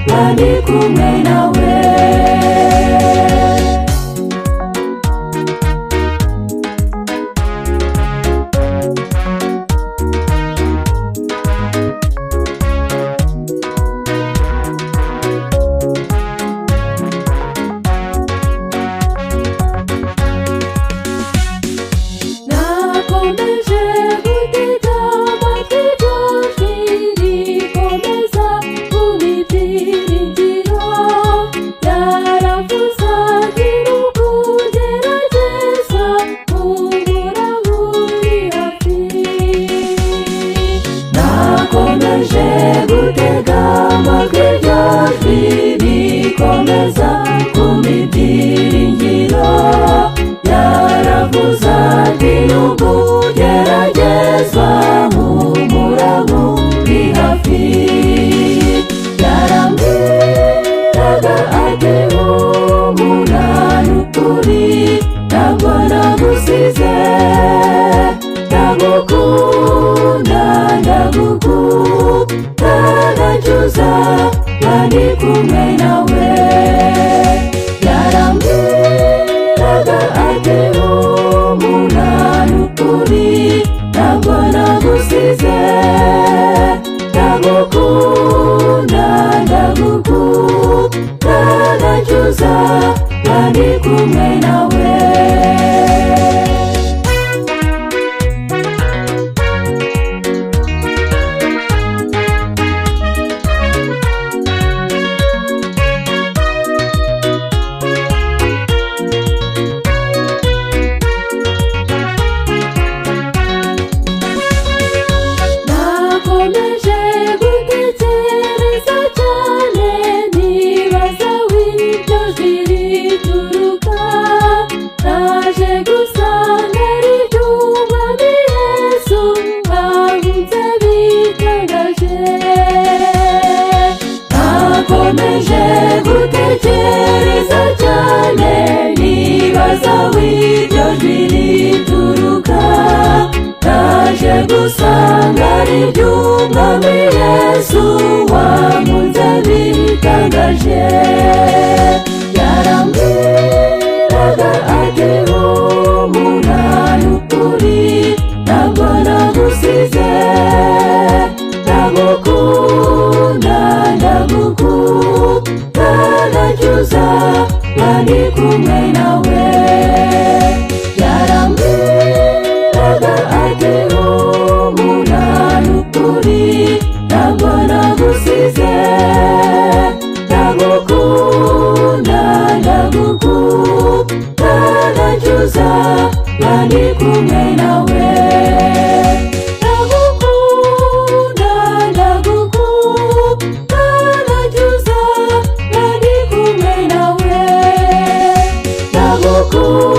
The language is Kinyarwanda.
bandi kumwe nawe. Gutega amatwi iryo jwi rikomeza kumpa ibyiringiro, yaravuze ati nubwo ugeragezwa humura uri hafi. Yarambwiraga ati humura n'ukuri ntabwo nagusize, ndagukunda ndagukunda ndacyuza bandi kumwe nawe. Yarambwiraga ati humura n'ukuri ntabwo nagusize, ndagukunda ndagukunda ndacyuza bandi kumwe nawe. Nakomeje gutekereza cyane nibaza w'iryo jwi rituruka, naje gusanga ari iry'Umwami Yesu wankunze bitangaje. Yarambwiraga ati humura n'ukuri ntabwo nagusize, ndagukunda ndagukunda ndacyuza bandi kumwe nawe. Yarambwiraga ati humura n'ukuri ntabwo nagusize, ndagukunda ndagukunda ndacyuza bandi kumwe nawe. Ndagukunda ndagukunda ndacyuza bandi kumwe nawe. Ndagukunda